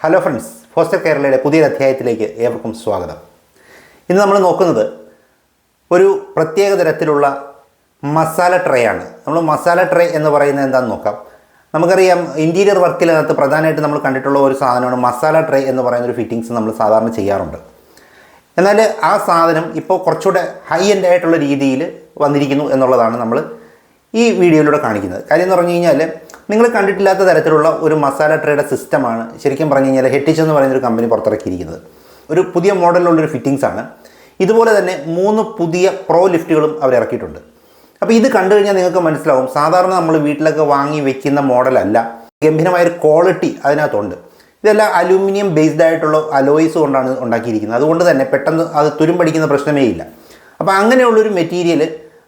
Hello friends, foster കേരളയുടെ പുതിയൊരു അധ്യായത്തിലേക്ക് ഏവർക്കും സ്വാഗതം. ഇന്ന് നമ്മൾ നോക്കുന്നത് ഒരു പ്രത്യേക തരത്തിലുള്ള മസാല ട്രേ ആണ്. നമ്മൾ മസാല ട്രേ എന്ന് പറയുന്നത് എന്താണെന്ന് നോക്കാം. നമുക്കറിയാം, ഇൻറ്റീരിയർ വർക്കിനകത്ത് പ്രധാനമായിട്ട് നമ്മൾ കണ്ടിട്ടുള്ള ഒരു സാധനമാണ് മസാല ട്രേ എന്ന് പറയുന്ന ഒരു ഫിറ്റിങ്സ് നമ്മൾ സാധാരണ ചെയ്യാറുണ്ട്. എന്നാൽ ആ സാധനം ഇപ്പോൾ കുറച്ചുകൂടെ ഹൈ എൻഡ് ആയിട്ടുള്ള രീതിയിൽ വന്നിരിക്കുന്നു എന്നുള്ളതാണ് നമ്മൾ ഈ വീഡിയോയിലൂടെ കാണിക്കുന്നത്. കാര്യം എന്ന് പറഞ്ഞു കഴിഞ്ഞാൽ, നിങ്ങൾ കണ്ടിട്ടില്ലാത്ത തരത്തിലുള്ള ഒരു മസാല ട്രേയുടെ സിസ്റ്റമാണ് ശരിക്കും പറഞ്ഞു കഴിഞ്ഞാൽ ഹെറ്റിച്ച് എന്ന് പറയുന്നൊരു കമ്പനി പുറത്തിറക്കിയിരിക്കുന്നത്. ഒരു പുതിയ മോഡലിലുള്ളൊരു ഫിറ്റിങ്സ് ആണ്. ഇതുപോലെ തന്നെ 3 പുതിയ പ്രോ ലിഫ്റ്റുകളും അവർ ഇറക്കിയിട്ടുണ്ട്. അപ്പോൾ ഇത് കണ്ടു കഴിഞ്ഞാൽ നിങ്ങൾക്ക് മനസ്സിലാവും, സാധാരണ നമ്മൾ വീട്ടിലൊക്കെ വാങ്ങി വെക്കുന്ന മോഡലല്ല. ഗംഭീരമായൊരു ക്വാളിറ്റി അതിനകത്തുണ്ട്. ഇതെല്ലാം അലൂമിനിയം ബേസ്ഡ് ആയിട്ടുള്ള അലോയ്സ് കൊണ്ടാണ് ഉണ്ടാക്കിയിരിക്കുന്നത്. അതുകൊണ്ട് തന്നെ പെട്ടെന്ന് അത് തുരുമ്പടിക്കുന്ന പ്രശ്നമേ ഇല്ല. അപ്പോൾ അങ്ങനെയുള്ളൊരു മെറ്റീരിയൽ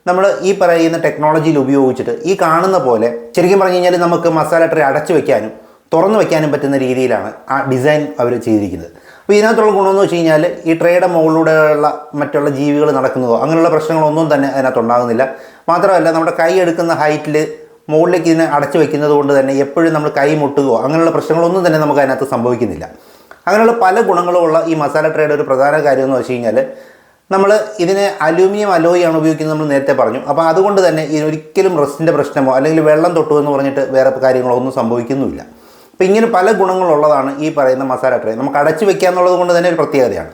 നമ്മൾ ഈ പറയുന്ന ടെക്നോളജിയിൽ ഉപയോഗിച്ചിട്ട് ഈ കാണുന്ന പോലെ ശരിക്കും പറഞ്ഞു കഴിഞ്ഞാൽ നമുക്ക് മസാല ട്രേ അടച്ചു വെക്കാനും തുറന്നു വെക്കാനും പറ്റുന്ന രീതിയിലാണ് ആ ഡിസൈൻ അവർ ചെയ്തിരിക്കുന്നത്. അപ്പോൾ ഇതിനകത്തുള്ള ഗുണമെന്ന് വെച്ച് കഴിഞ്ഞാൽ ഈ ട്രേയുടെ മുകളിലൂടെയുള്ള മറ്റുള്ള ജീവികൾ നടക്കുന്നതോ അങ്ങനെയുള്ള പ്രശ്നങ്ങളൊന്നും തന്നെ അതിനകത്ത് ഉണ്ടാകുന്നില്ല. മാത്രമല്ല, നമ്മുടെ കൈ എടുക്കുന്ന ഹൈറ്റിൽ മുകളിലേക്ക് ഇതിനെ അടച്ചു വെക്കുന്നത് കൊണ്ട് തന്നെ എപ്പോഴും നമ്മൾ കൈ മുട്ടുകയോ അങ്ങനെയുള്ള പ്രശ്നങ്ങളൊന്നും തന്നെ നമുക്ക് അതിനകത്ത് സംഭവിക്കുന്നില്ല. അങ്ങനെയുള്ള പല ഗുണങ്ങളുമുള്ള ഈ മസാല ട്രേയുടെ ഒരു പ്രധാന കാര്യം എന്ന് വെച്ച് കഴിഞ്ഞാൽ, നമ്മൾ ഇതിനെ അലൂമിനിയം അലോയാണ് ഉപയോഗിക്കുന്നത്, നമ്മൾ നേരത്തെ പറഞ്ഞു. അപ്പോൾ അതുകൊണ്ട് തന്നെ ഇതിനൊരിക്കലും റസ്റ്റിൻ്റെ പ്രശ്നമോ അല്ലെങ്കിൽ വെള്ളം തൊട്ടു എന്ന് പറഞ്ഞിട്ട് വേറെ കാര്യങ്ങളോ ഒന്നും സംഭവിക്കുന്നുമില്ല. അപ്പോൾ ഇങ്ങനെ പല ഗുണങ്ങളുള്ളതാണ് ഈ പറയുന്ന മസാല ട്രേ. നമുക്ക് അടച്ചു വെക്കുക എന്നുള്ളത് കൊണ്ട് തന്നെ ഒരു പ്രത്യേകതയാണ്.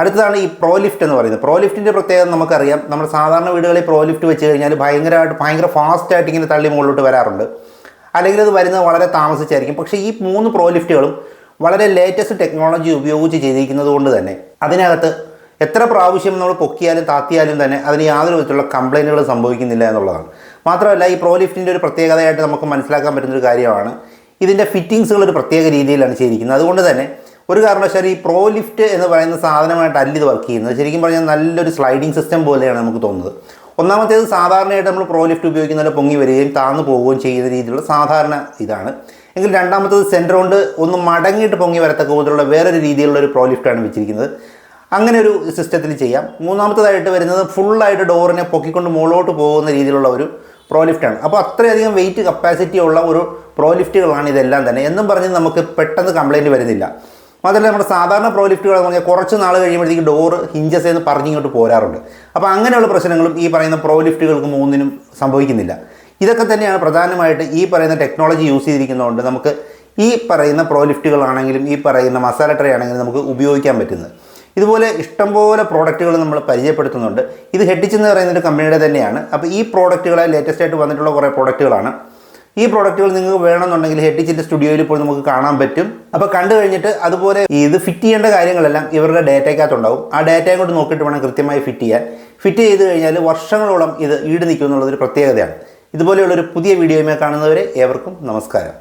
അടുത്തതാണ് ഈ പ്രോ ലിഫ്റ്റ് എന്ന് പറയുന്നത്. പ്രോ ലിഫ്റ്റിൻ്റെ പ്രത്യേകത നമുക്കറിയാം. നമ്മൾ സാധാരണ വീടുകളിൽ പ്രോ ലിഫ്റ്റ് വെച്ച് കഴിഞ്ഞാൽ ഭയങ്കര ഫാസ്റ്റായിട്ട് ഇങ്ങനെ തള്ളി മുകളിലോട്ട് വരാറുണ്ട്, അല്ലെങ്കിൽ അത് വരുന്നത് വളരെ താമസിച്ചായിരിക്കും. പക്ഷേ ഈ 3 പ്രോ ലിഫ്റ്റുകളും വളരെ ലേറ്റസ്റ്റ് ടെക്നോളജി ഉപയോഗിച്ച് ചെയ്തിരിക്കുന്നത് കൊണ്ട് തന്നെ അതിനകത്ത് എത്ര പ്രാവശ്യം നമ്മൾ പൊക്കിയാലും താത്തിയാലും തന്നെ അതിന് യാതൊരു വിധത്തിലുള്ള കംപ്ലൈൻറ്റുകൾ സംഭവിക്കുന്നില്ല എന്നുള്ളതാണ്. മാത്രമല്ല, ഈ പ്രോ ലിഫ്റ്റിൻ്റെ ഒരു പ്രത്യേകതയായിട്ട് നമുക്ക് മനസ്സിലാക്കാൻ പറ്റുന്നൊരു കാര്യമാണ് ഇതിൻ്റെ ഫിറ്റിങ്സുകൾ ഒരു പ്രത്യേക രീതിയിലാണ് ചെയ്തിരിക്കുന്നത്. അതുകൊണ്ട് തന്നെ ഒരു കാരണവശാലും ഈ പ്രോ ലിഫ്റ്റ് എന്ന് പറയുന്ന സാധനമായിട്ടല്ല ഇത് വർക്ക് ചെയ്യുന്നത്. ശരിക്കും പറഞ്ഞാൽ നല്ലൊരു സ്ലൈഡിങ് സിസ്റ്റം പോലെയാണ് നമുക്ക് തോന്നുന്നത്. ഒന്നാമത്തേത്, സാധാരണയായിട്ട് നമ്മൾ പ്രോ ലിഫ്റ്റ് ഉപയോഗിക്കുന്നത് പൊങ്ങി വരികയും താഴ്ന്നു പോവുകയും ചെയ്യുന്ന രീതിയിലുള്ള സാധാരണ ഇതാണ്. എങ്കിൽ രണ്ടാമത്തേത്, സെൻറ്റർ കൊണ്ട് ഒന്ന് മടങ്ങിയിട്ട് പൊങ്ങി വരത്തക്ക പോലുള്ള വേറൊരു രീതിയിലുള്ള ഒരു പ്രോ ലിഫ്റ്റാണ് വെച്ചിരിക്കുന്നത്. അങ്ങനെ ഒരു സിസ്റ്റത്തിൽ ചെയ്യാം. മൂന്നാമത്തേതായിട്ട് വരുന്നത് ഫുള്ളായിട്ട് ഡോറിനെ പൊക്കിക്കൊണ്ട് മുകളിലോട്ട് പോകുന്ന രീതിയിലുള്ള ഒരു പ്രോ ലിഫ്റ്റാണ്. അപ്പോൾ അത്രയധികം വെയിറ്റ് കപ്പാസിറ്റി ഉള്ള ഒരു പ്രോ ലിഫ്റ്റുകളാണ് ഇതെല്ലാം തന്നെ. എന്നും പറഞ്ഞ് നമുക്ക് പെട്ടെന്ന് കംപ്ലയിൻറ്റ് വരുന്നില്ല. മാത്രമല്ല, നമ്മുടെ സാധാരണ പ്രോ ലിഫ്റ്റുകൾ എന്ന് പറഞ്ഞാൽ കുറച്ച് നാൾ കഴിയുമ്പോഴത്തേക്ക് ഡോറ് ഹിഞ്ചസ് എന്ന് പറഞ്ഞിങ്ങോട്ട് പോരാറുണ്ട്. അപ്പോൾ അങ്ങനെയുള്ള പ്രശ്നങ്ങളും ഈ പറയുന്ന പ്രോ ലിഫ്റ്റുകൾക്ക് 3നും സംഭവിക്കുന്നില്ല. ഇതൊക്കെ തന്നെയാണ് പ്രധാനമായിട്ട് ഈ പറയുന്ന ടെക്നോളജി യൂസ് ചെയ്തിരിക്കുന്നതുകൊണ്ട് നമുക്ക് ഈ പറയുന്ന പ്രോ ലിഫ്റ്റുകളാണെങ്കിലും ഈ പറയുന്ന മസാല ട്രേ ആണെങ്കിലും നമുക്ക് ഉപയോഗിക്കാൻ പറ്റുന്നത്. ഇതുപോലെ ഇഷ്ടംപോലെ പ്രോഡക്റ്റുകൾ നമ്മൾ പരിചയപ്പെടുത്തുന്നുണ്ട്. ഇത് ഹെറ്റിച്ച് എന്ന് പറയുന്നൊരു കമ്പനിയുടെ തന്നെയാണ്. അപ്പോൾ ഈ പ്രോഡക്റ്റുകളെ ലേറ്റസ്റ്റ് ആയിട്ട് വന്നിട്ടുള്ള കുറേ പ്രോഡക്റ്റുകളാണ്. ഈ പ്രോഡക്റ്റുകൾ നിങ്ങൾക്ക് വേണമെന്നുണ്ടെങ്കിൽ ഹെറ്റിച്ചിൻ്റെ സ്റ്റുഡിയോയിൽ പോയി നമുക്ക് കാണാൻ പറ്റും. അപ്പോൾ കണ്ടു കഴിഞ്ഞിട്ട് അതുപോലെ ഇത് ഫിറ്റ് ചെയ്യേണ്ട കാര്യങ്ങളെല്ലാം ഇവരുടെ ഡേറ്റയ്ക്കകത്തുണ്ടാവും. ആ ഡേറ്റയും കൊണ്ട് നോക്കിയിട്ട് വേണം കൃത്യമായി ഫിറ്റ് ചെയ്യാൻ. ഫിറ്റ് ചെയ്ത് കഴിഞ്ഞാൽ വർഷങ്ങളോളം ഇത് ഈട് നിൽക്കും എന്നുള്ളതൊരു പ്രത്യേകതയാണ്. ഇതുപോലെയുള്ളൊരു പുതിയ വീഡിയോയുമായി കാണുന്നവരെ ഏവർക്കും നമസ്കാരം.